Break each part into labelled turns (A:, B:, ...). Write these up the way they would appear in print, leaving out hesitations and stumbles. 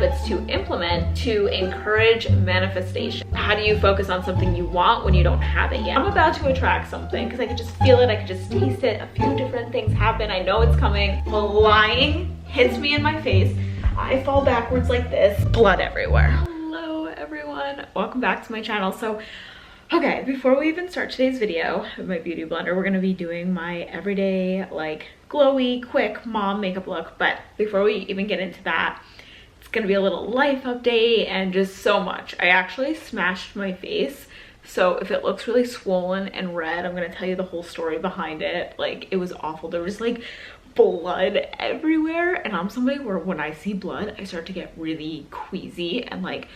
A: habits to implement to encourage manifestation. How do you focus on something you want when you don't have it yet? I'm about to attract something because I could just feel it, I could just taste it. A few different things happen. I know it's coming. Flying hits me in my face. I fall backwards like this. Blood everywhere. Hello everyone. Welcome back to my channel. So, okay, before we even start today's video of my beauty blender, we're gonna be doing my everyday, like, glowy, quick mom makeup look. But before we even get into that, it's gonna be a little life update and just so much. I actually smashed my face. So if it looks really swollen and red, I'm gonna tell you the whole story behind it. Like, it was awful. There was like blood everywhere. And I'm somebody where when I see blood, I start to get really queasy and like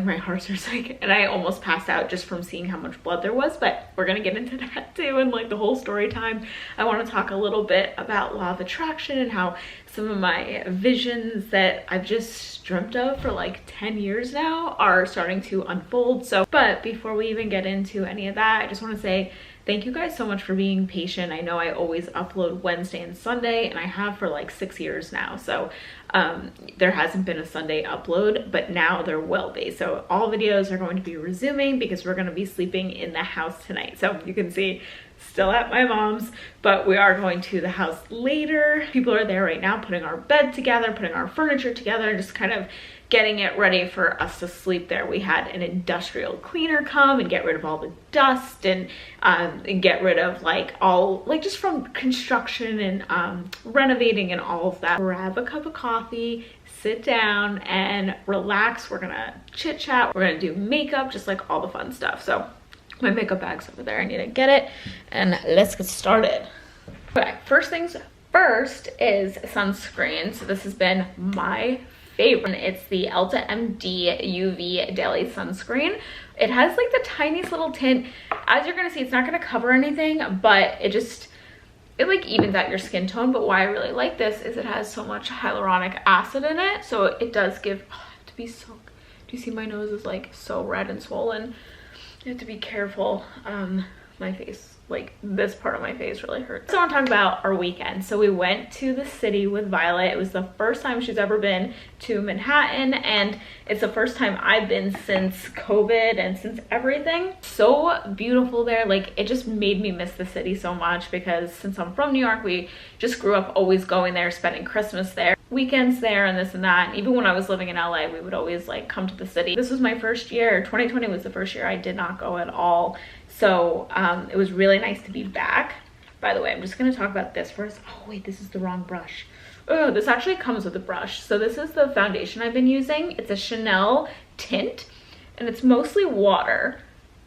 A: my heart starts like, and I almost passed out just from seeing how much blood there was. But we're gonna get into that too, and like the whole story time. I want to talk a little bit about law of attraction and how some of my visions that I've just dreamt of for like 10 years now are starting to unfold. So, but before we even get into any of that, I just want to say thank you guys so much for being patient. I know I always upload Wednesday and Sunday, and I have for like 6 years now. So there hasn't been a Sunday upload, but now there will be. So all videos are going to be resuming because we're going to be sleeping in the house tonight. So you can see still at my mom's, but we are going to the house later. People are there right now putting our bed together, putting our furniture together, just kind of getting it ready for us to sleep there. We had an industrial cleaner come and get rid of all the dust and get rid of like all, like just from construction and renovating and all of that. Grab a cup of coffee, sit down and relax. We're gonna chit chat. We're gonna do makeup, just like all the fun stuff. So my makeup bag's over there. I need to get it and let's get started. Okay, first things first is sunscreen. So this has been my favorite. It's the Elta MD UV Daily Sunscreen. It has like the tiniest little tint. As you're gonna see, it's not gonna cover anything, but it like evens out your skin tone. But why I really like this is it has so much hyaluronic acid in it. So it does give, to be so, do you see my nose is like so red and swollen? You have to be careful. My face, like this part of my face really hurts. So I want to talk about our weekend. So we went to the city with Violet. It was the first time she's ever been to Manhattan, and it's the first time I've been since COVID and since everything. So beautiful there. Like, it just made me miss the city so much because since I'm from New York, we just grew up always going there, spending Christmas there, weekends there, and this and that. And even when I was living in LA, we would always like come to the city. This was my first year. 2020 was the first year I did not go at all. So it was really nice to be back. By the way, I'm just gonna talk about this first. Oh wait, this is the wrong brush. Oh, this actually comes with a brush. So this is the foundation I've been using. It's a Chanel tint and it's mostly water.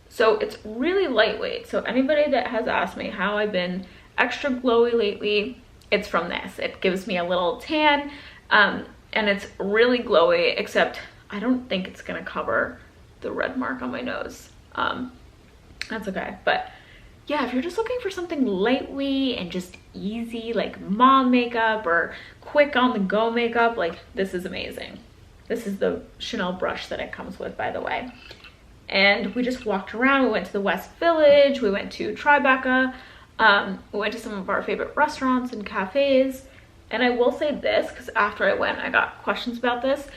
A: So it's really lightweight. So anybody that has asked me how I've been extra glowy lately, it's from this. It gives me a little tan and it's really glowy, except I don't think it's gonna cover the red mark on my nose. That's okay. But yeah, if you're just looking for something lightweight and just easy, like mom makeup or quick on the go makeup, like this is amazing. This is the Chanel brush that it comes with, by the way. And we just walked around. We went to the West Village. We went to Tribeca. We went to some of our favorite restaurants and cafes. And I will say this, because after I went, I got questions about this.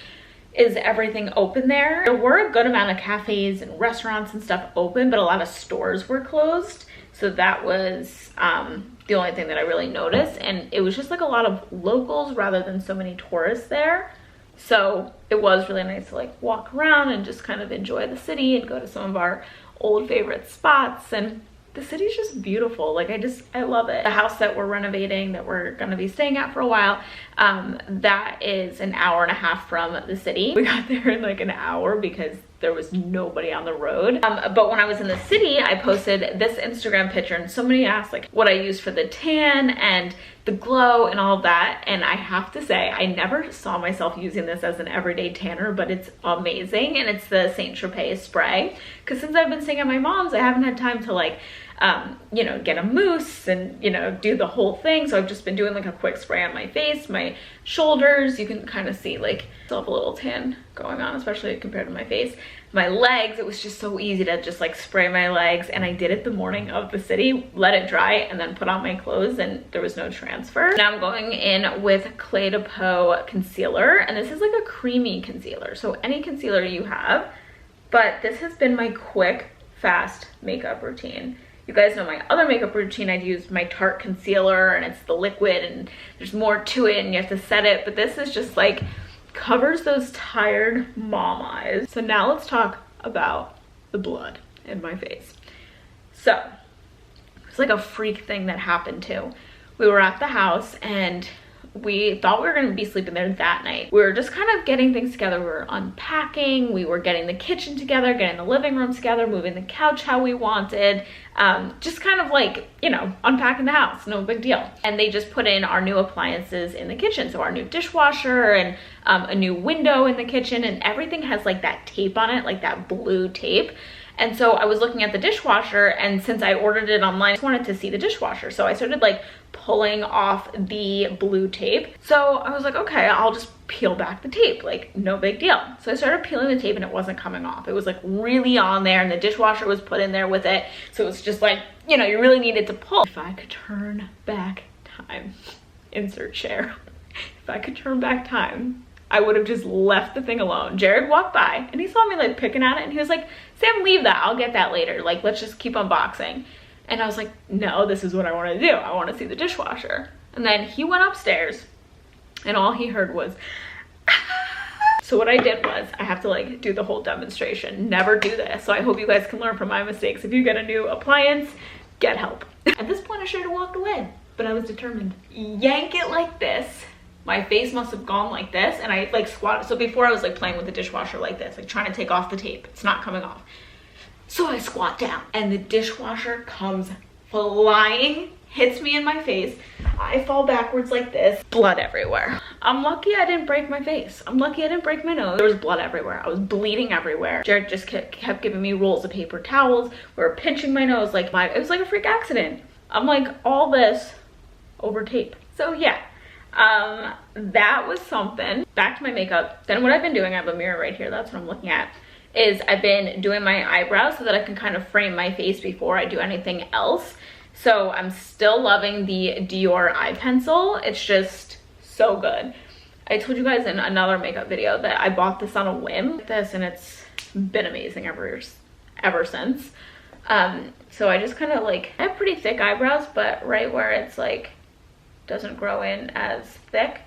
A: Is everything open there? There were a good amount of cafes and restaurants and stuff open, but a lot of stores were closed. So that was the only thing that I really noticed. And it was just like a lot of locals rather than so many tourists there. So it was really nice to like walk around and just kind of enjoy the city and go to some of our old favorite spots. And the city's just beautiful. Like, I love it. The house that we're renovating, that we're gonna be staying at for a while, that is an hour and a half from the city. We got there in like an hour because there was nobody on the road. But when I was in the city, I posted this Instagram picture and somebody asked like what I used for the tan and the glow and all of that. And I have to say, I never saw myself using this as an everyday tanner, but it's amazing. And it's the Saint Tropez spray. Because since I've been staying at my mom's, I haven't had time to like you know, get a mousse and, you know, do the whole thing. So I've just been doing like a quick spray on my face, my shoulders. You can kind of see like still have a little tan going on, especially compared to my face. My legs, it was just so easy to just like spray my legs, and I did it the morning of the city, let it dry, and then put on my clothes, and there was no transfer. Now I'm going in with Clé de Peau concealer, and this is like a creamy concealer, so any concealer you have, but this has been my quick, fast makeup routine. You guys know my other makeup routine, I'd use my Tarte concealer, and it's the liquid, and there's more to it, and you have to set it, but this is just like covers those tired mom eyes. So now let's talk about the blood in my face. So it's like a freak thing that happened too. We were at the house and we thought we were going to be sleeping there that night. We were just kind of getting things together. We were unpacking, we were getting the kitchen together, getting the living room together, moving the couch how we wanted, just kind of like, you know, unpacking the house, no big deal. And they just put in our new appliances in the kitchen. So our new dishwasher and a new window in the kitchen, and everything has like that tape on it, like that blue tape. And so I was looking at the dishwasher, and since I ordered it online, I just wanted to see the dishwasher. So I started like pulling off the blue tape. So I was like, okay, I'll just peel back the tape, like no big deal. So I started peeling the tape and it wasn't coming off. It was like really on there, and the dishwasher was put in there with it. So it was just like, you know, you really needed to pull. If I could turn back time, insert share. If I could turn back time, I would have just left the thing alone. Jared walked by and he saw me like picking at it, and he was like, Sam, leave that, I'll get that later. Like, let's just keep unboxing. And I was like, no, this is what I want to do. I want to see the dishwasher. And then he went upstairs and all he heard was, so what I did was, I have to like do the whole demonstration. Never do this. So I hope you guys can learn from my mistakes. If you get a new appliance, get help. At this point I should have walked away, but I was determined. Yank it like this. My face must have gone like this, and I like squatted. So before I was like playing with the dishwasher like this, like trying to take off the tape. It's not coming off. So I squat down and the dishwasher comes flying, hits me in my face. I fall backwards like this, blood everywhere. I'm lucky I didn't break my face. I'm lucky I didn't break my nose. There was blood everywhere. I was bleeding everywhere. Jared just kept giving me rolls of paper towels. We were pinching my nose like it was like a freak accident. I'm like, all this over tape. So yeah. That was something. Back to my makeup. Then what I've been doing, I have a mirror right here, that's what I'm looking at, is I've been doing my eyebrows so that I can kind of frame my face before I do anything else. So I'm still loving the Dior eye pencil. It's just so good. I told you guys in another makeup video that I bought this on a whim, and it's been amazing ever since. So I just kind of like, I have pretty thick eyebrows, but right where it's like doesn't grow in as thick,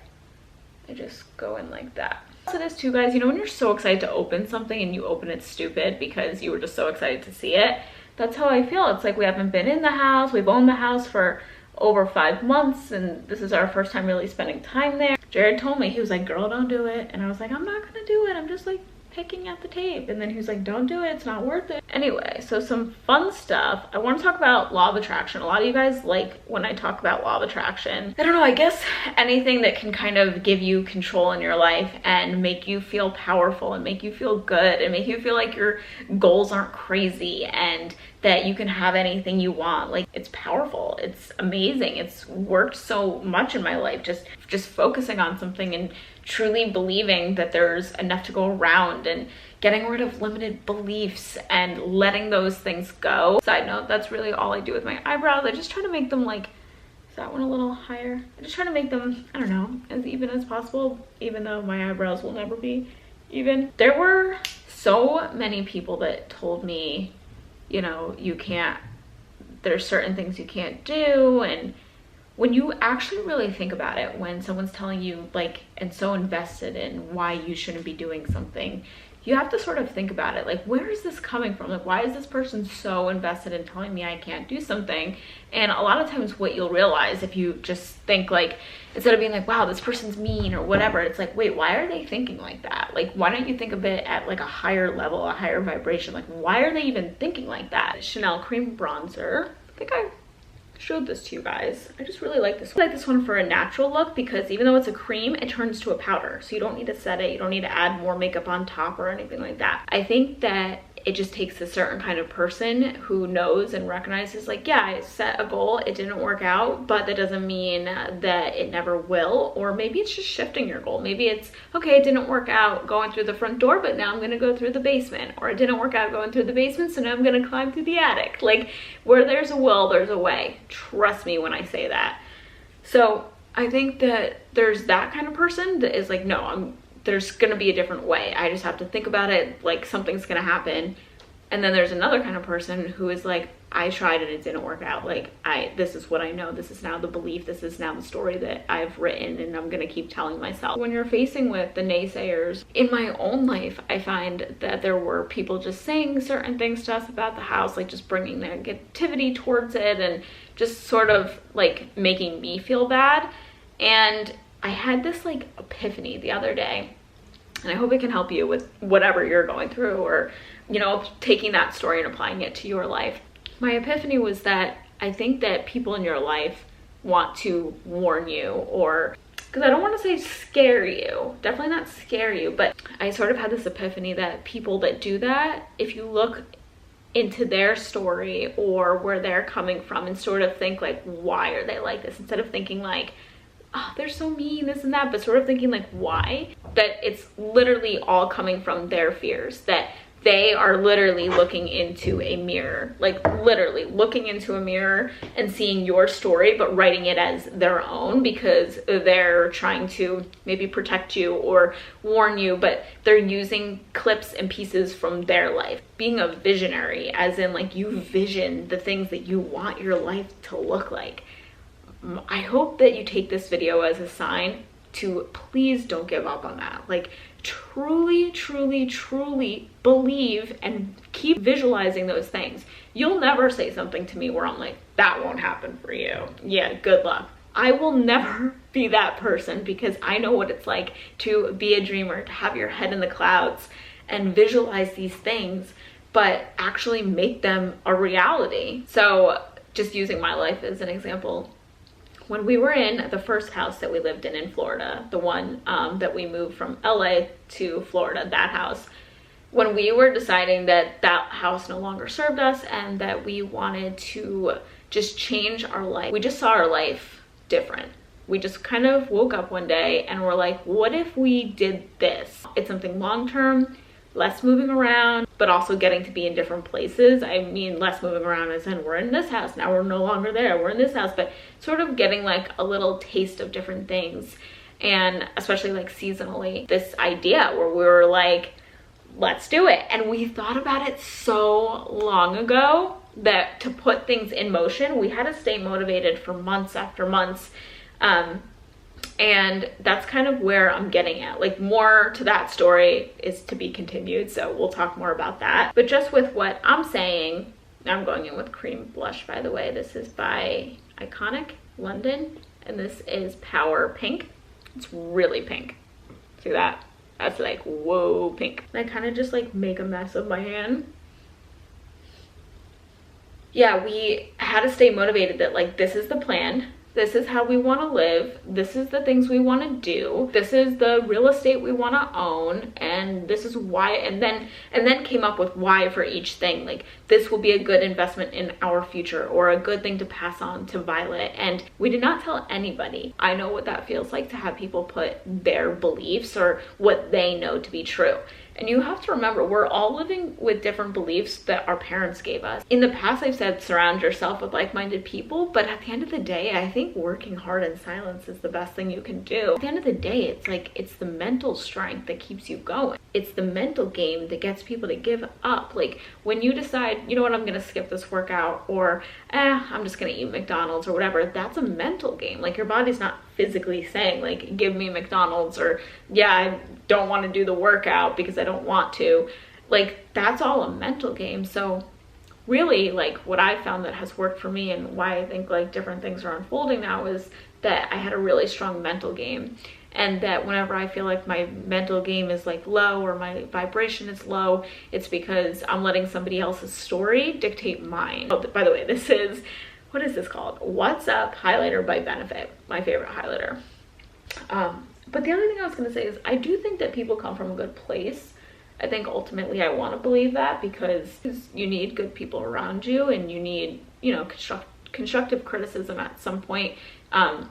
A: I just go in like that. So this too, guys, you know when you're so excited to open something and you open it stupid because you were just so excited to see it? That's how I feel. It's like we haven't been in the house, we've owned the house for over 5 months, and this is our first time really spending time there. Jared told me, he was like, girl, don't do it. And I was like, I'm not gonna do it, I'm just like picking at the tape. And then he was like, don't do it, it's not worth it. Anyway, so some fun stuff. I want to talk about law of attraction. A lot of you guys like when I talk about law of attraction. I don't know, I guess anything that can kind of give you control in your life and make you feel powerful and make you feel good and make you feel like your goals aren't crazy and that you can have anything you want. Like, it's powerful, it's amazing. It's worked so much in my life, just focusing on something and truly believing that there's enough to go around and getting rid of limited beliefs and letting those things go. Side note, that's really all I do with my eyebrows. I just try to make them like, is that one a little higher? I just try to make them, I don't know, as even as possible, even though my eyebrows will never be even. There were so many people that told me, you know, you can't, there's certain things you can't do. And when you actually really think about it, when someone's telling you like, and so invested in why you shouldn't be doing something, you have to sort of think about it. Like, where is this coming from? Like, why is this person so invested in telling me I can't do something? And a lot of times what you'll realize if you just think like, instead of being like, wow, this person's mean or whatever, it's like, wait, why are they thinking like that? Like, why don't you think of it at like a higher level, a higher vibration? Like, why are they even thinking like that? Chanel Cream Bronzer. I think I showed this to you guys. I just really like this one. I like this one for a natural look because even though it's a cream, it turns to a powder. So you don't need to set it. You don't need to add more makeup on top or anything like that. I think that it just takes a certain kind of person who knows and recognizes, like, yeah, I set a goal, it didn't work out, but that doesn't mean that it never will. Or maybe it's just shifting your goal. Maybe it's, okay, it didn't work out going through the front door, but now I'm gonna go through the basement. Or it didn't work out going through the basement, so now I'm gonna climb through the attic. Like, where there's a will, there's a way. Trust me when I say that. So I think that there's that kind of person that is like, no, there's gonna be a different way. I just have to think about it, like something's gonna happen. And then there's another kind of person who is like, I tried and it didn't work out. Like, this is what I know. This is now the belief. This is now the story that I've written, and I'm gonna keep telling myself. When you're facing with the naysayers, in my own life, I find that there were people just saying certain things to us about the house, like just bringing negativity towards it and just sort of like making me feel bad. And I had this like epiphany the other day, and I hope it can help you with whatever you're going through, or, you know, taking that story and applying it to your life. My epiphany was that I think that people in your life want to warn you, or, because I don't want to say scare you, definitely not scare you, but I sort of had this epiphany that people that do that, if you look into their story or where they're coming from and sort of think like, why are they like this, instead of thinking like, oh, they're so mean, this and that, but sort of thinking like, why? That it's literally all coming from their fears, that they are literally looking into a mirror, like literally looking into a mirror and seeing your story, but writing it as their own because they're trying to maybe protect you or warn you, but they're using clips and pieces from their life. Being a visionary, as in like you vision the things that you want your life to look like. I hope that you take this video as a sign to please don't give up on that. Like, truly, truly, truly believe and keep visualizing those things. You'll never say something to me where I'm like, that won't happen for you. Yeah, good luck. I will never be that person, because I know what it's like to be a dreamer, to have your head in the clouds and visualize these things, but actually make them a reality. So just using my life as an example, when we were in the first house that we lived in Florida, the one that we moved from LA to Florida, that house, when we were deciding that that house no longer served us and that we wanted to just change our life, we just saw our life different. We just kind of woke up one day and were like, what if we did this? It's something long-term, less moving around, but also getting to be in different places. I mean, less moving around as in we're in this house, now we're no longer there, we're in this house, but sort of getting like a little taste of different things. And especially like seasonally, this idea where we were like, let's do it. And we thought about it so long ago that to put things in motion, we had to stay motivated for months after months. And that's kind of where I'm getting at. Like, more to that story is to be continued, so we'll talk more about that. But just with what I'm saying, I'm going in with cream blush, by the way. This is by Iconic London, and this is Power Pink. It's really pink. See that? That's like, whoa, pink. And I kind of just like make a mess of my hand. Yeah, we had to stay motivated that like, this is the plan. This is how we want to live. This is the things we want to do. This is the real estate we want to own. And this is why, and then came up with why for each thing. Like, this will be a good investment in our future, or a good thing to pass on to Violet. And we did not tell anybody. I know what that feels like, to have people put their beliefs or what they know to be true. And you have to remember, we're all living with different beliefs that our parents gave us. In the past, I've said surround yourself with like-minded people, but at the end of the day, I think working hard in silence is the best thing you can do. At the end of the day, it's like, it's the mental strength that keeps you going. It's the mental game that gets people to give up. Like, when you decide, you know what, I'm gonna skip this workout, or I'm just gonna eat McDonald's or whatever, that's a mental game. Like, your body's not physically saying like, give me McDonald's, or yeah, I don't want to do the workout because I don't want to. Like, that's all a mental game. So really, like, what I found that has worked for me, and why I think like different things are unfolding now, is that I had a really strong mental game. And that whenever I feel like my mental game is like low, or my vibration is low, it's because I'm letting somebody else's story dictate mine. Oh, by the way, this is, what is this called? What's Up highlighter by Benefit, my favorite highlighter. But the other thing I was gonna say is, I do think that people come from a good place. I think ultimately I want to believe that because you need good people around you, and you need, you know, constructive criticism at some point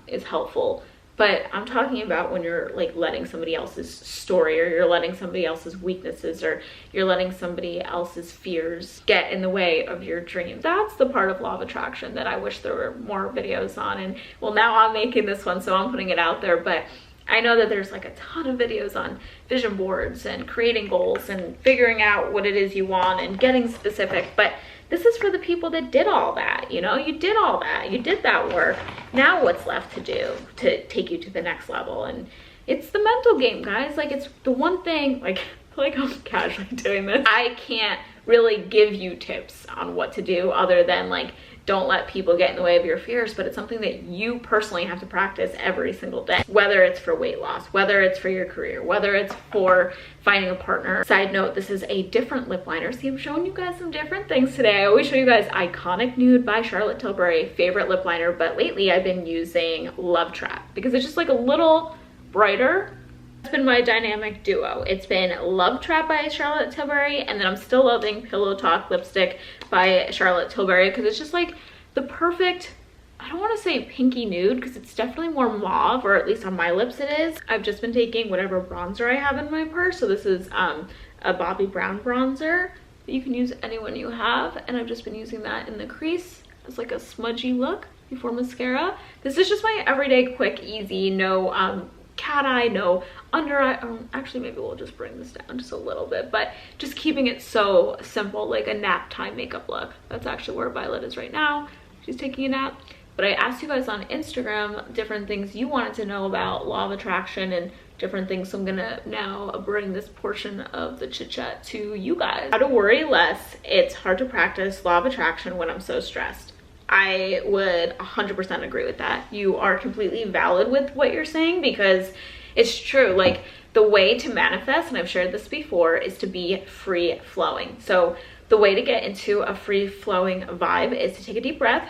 A: is helpful. But I'm talking about when you're like letting somebody else's story, or you're letting somebody else's weaknesses, or you're letting somebody else's fears get in the way of your dreams. That's the part of law of attraction that I wish there were more videos on. And well, now I'm making this one, so I'm putting it out there. But I know that there's like a ton of videos on vision boards and creating goals and figuring out what it is you want and getting specific. But this is for the people that did all that, you know, you did all that, you did that work. Now what's left to do to take you to the next level? And it's the mental game, guys. Like, it's the one thing, like I'm casually doing this. I can't really give you tips on what to do other than like, don't let people get in the way of your fears, but it's something that you personally have to practice every single day, whether it's for weight loss, whether it's for your career, whether it's for finding a partner. Side note, this is a different lip liner. See, I'm showing you guys some different things today. I always show you guys Iconic Nude by Charlotte Tilbury, favorite lip liner, but lately I've been using Love Trap because it's just like a little brighter. It's been my dynamic duo. It's been Love Trap by Charlotte Tilbury, and then I'm still loving Pillow Talk lipstick by Charlotte Tilbury because it's just like the perfect, I don't want to say pinky nude because it's definitely more mauve, or at least on my lips it is. I've just been taking whatever bronzer I have in my purse. So this is a Bobbi Brown bronzer. You can use any one you have, and I've just been using that in the crease as like a smudgy look before mascara. This is just my everyday, quick, easy, no cat eye, no under eye. Actually, maybe we'll just bring this down just a little bit, but just keeping it so simple, like a nap time makeup look. That's actually where Violet is right now. She's taking a nap. But I asked you guys on Instagram different things you wanted to know about law of attraction and different things, so I'm gonna now bring this portion of the chit chat to you guys. How to worry less. It's hard to practice law of attraction when I'm so stressed. I would 100% agree with that. You are completely valid with what you're saying because it's true. Like, the way to manifest, and I've shared this before, is to be free flowing. So the way to get into a free flowing vibe is to take a deep breath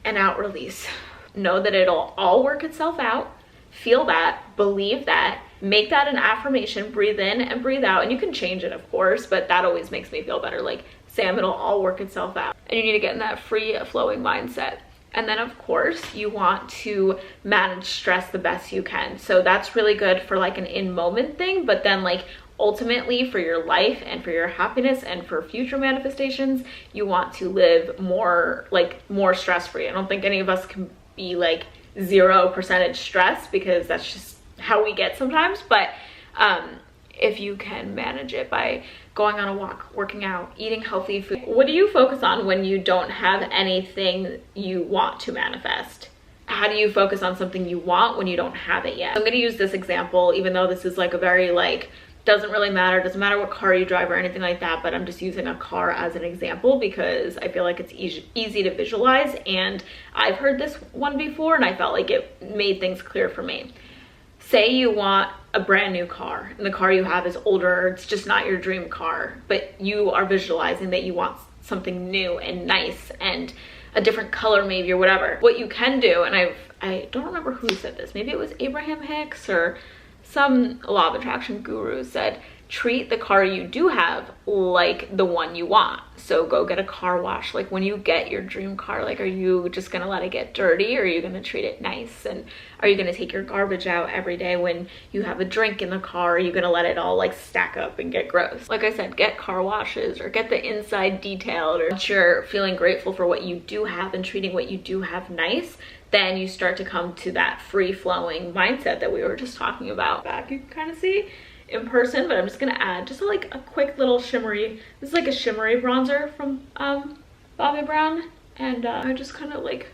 A: and out release. Know that it'll all work itself out. Feel that, believe that, make that an affirmation, breathe in and breathe out. And you can change it, of course, but that always makes me feel better. Like, Sam, it'll all work itself out. And you need to get in that free flowing mindset. And then of course you want to manage stress the best you can. So that's really good for like an in-moment thing, but then like ultimately for your life and for your happiness and for future manifestations, you want to live more stress-free. I don't think any of us can be like 0% stress because that's just how we get sometimes. But if you can manage it by going on a walk, working out, eating healthy food. What do you focus on when you don't have anything you want to manifest? How do you focus on something you want when you don't have it yet? I'm gonna use this example, even though this is like a very like, doesn't really matter, doesn't matter what car you drive or anything like that, but I'm just using a car as an example because I feel like it's easy to visualize, and I've heard this one before and I felt like it made things clear for me. Say you want a brand new car and the car you have is older, it's just not your dream car, but you are visualizing that you want something new and nice and a different color maybe or whatever. What you can do, and I don't remember who said this, maybe it was Abraham Hicks or some law of attraction guru said, treat the car you do have like the one you want. So go get a car wash. Like when you get your dream car, like, are you just gonna let it get dirty, or are you gonna treat it nice? And are you gonna take your garbage out every day when you have a drink in the car? Are you gonna let it all like stack up and get gross? Like I said, get car washes or get the inside detailed, or once you're feeling grateful for what you do have and treating what you do have nice, then you start to come to that free-flowing mindset that we were just talking about. Back, you can kind of see in person, but I'm just gonna add just like a quick little shimmery, this is like a shimmery bronzer from Bobbi Brown, and I just kind of like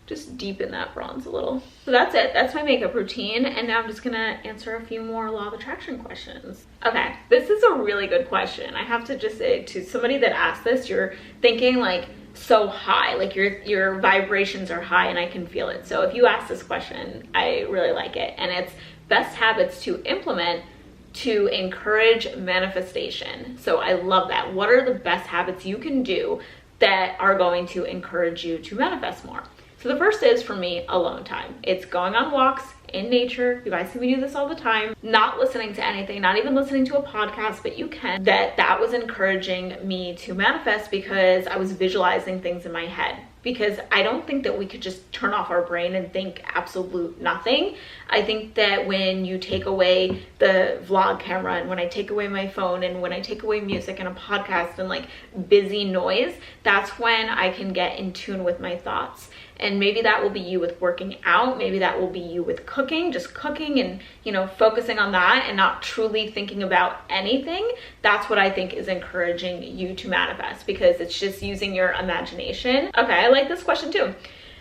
A: just deepen that bronze a little. So that's it, that's my makeup routine, and now I'm just gonna answer a few more law of attraction questions. Okay, this is a really good question. I have to just say, to somebody that asked this, you're thinking like so high, like your vibrations are high, and I can feel it. So if you ask this question, I really like it, and it's best habits to implement to encourage manifestation. So I love that. What are the best habits you can do that are going to encourage you to manifest more? So the first is, for me, alone time. It's going on walks in nature. You guys see me do this all the time. Not listening to anything, not even listening to a podcast, but you can. That was encouraging me to manifest because I was visualizing things in my head. Because I don't think that we could just turn off our brain and think absolute nothing. I think that when you take away the vlog camera, and when I take away my phone, and when I take away music and a podcast and like busy noise, that's when I can get in tune with my thoughts. And maybe that will be you with working out. Maybe that will be you with cooking, just cooking and, you know, focusing on that and not truly thinking about anything. That's what I think is encouraging you to manifest, because it's just using your imagination. Okay, I like this question too.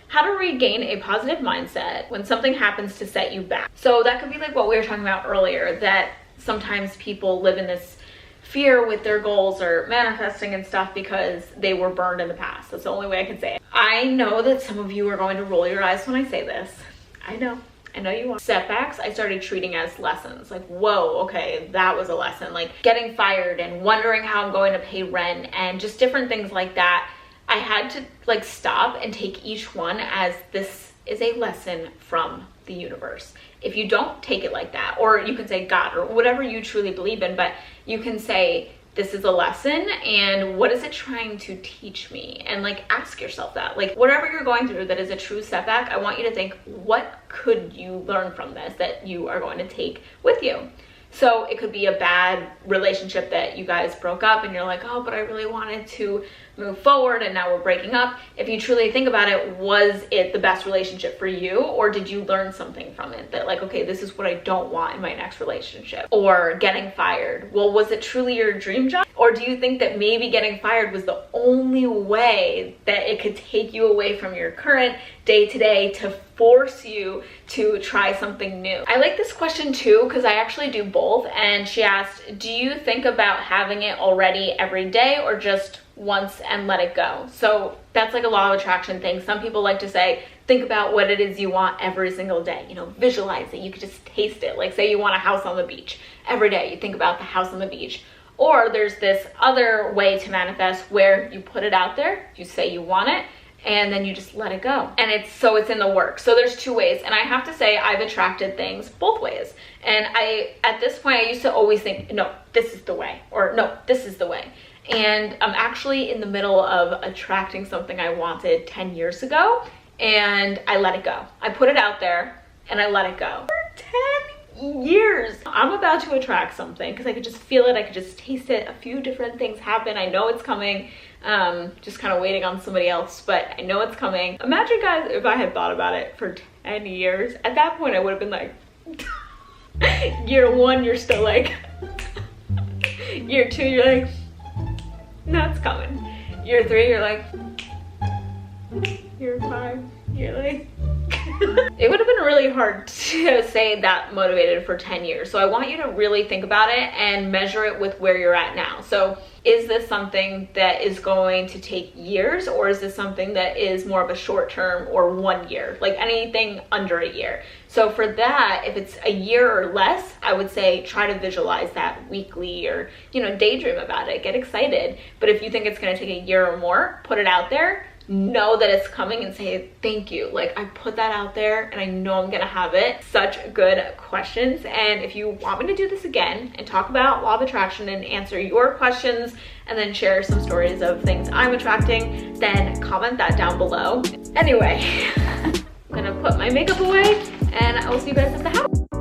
A: How to regain a positive mindset when something happens to set you back. So that could be like what we were talking about earlier, that sometimes people live in this fear with their goals or manifesting and stuff because they were burned in the past. That's the only way I can say it. I know that some of you are going to roll your eyes when I say this. I know you are. Setbacks, I started treating as lessons. Like, whoa, okay, that was a lesson. Like getting fired and wondering how I'm going to pay rent and just different things like that. I had to like stop and take each one as this is a lesson from the universe. If you don't take it like that, or you can say God or whatever you truly believe in, but you can say, this is a lesson and what is it trying to teach me? And like ask yourself that. Like whatever you're going through that is a true setback, I want you to think, what could you learn from this that you are going to take with you? So it could be a bad relationship that you guys broke up and you're like, oh, but I really wanted to move forward and now we're breaking up. If you truly think about it, was it the best relationship for you? Or did you learn something from it that like, okay, this is what I don't want in my next relationship? Or getting fired. Well, was it truly your dream job? Or do you think that maybe getting fired was the only way that it could take you away from your current day-to-day to force you to try something new? I like this question too, because I actually do both. And she asked, do you think about having it already every day or just once and let it go? So that's like a law of attraction thing. Some people like to say, think about what it is you want every single day. You know, visualize it. You could just taste it. Like say you want a house on the beach. Every day you think about the house on the beach. Or there's this other way to manifest where you put it out there, you say you want it, and then you just let it go. And it's in the works. So there's two ways. And I have to say I've attracted things both ways. And at this point, I used to always think, no, this is the way, or no, this is the way. And I'm actually in the middle of attracting something I wanted 10 years ago, and I let it go. I put it out there and I let it go. For 10 years. I'm about to attract something because I could just feel it. I could just taste it. A few different things happen. I know it's coming. Just kind of waiting on somebody else, but I know it's coming. Imagine guys, if I had thought about it for 10 years, at that point I would have been like, year one, you're still like, year two, you're like, no, it's coming. Year three, you're like, year five, you're like, it would have been really hard to say that motivated for 10 years. So I want you to really think about it and measure it with where you're at now. So is this something that is going to take years, or is this something that is more of a short term or 1 year, like anything under a year? So for that, if it's a year or less, I would say try to visualize that weekly, or, you know, daydream about it, get excited. But if you think it's going to take a year or more, put it out there. Know that it's coming and say thank you. Like, I put that out there and I know I'm gonna have it. Such good questions. And if you want me to do this again and talk about law of attraction and answer your questions and then share some stories of things I'm attracting, then comment that down below. Anyway, I'm gonna put my makeup away and I will see you guys at the house.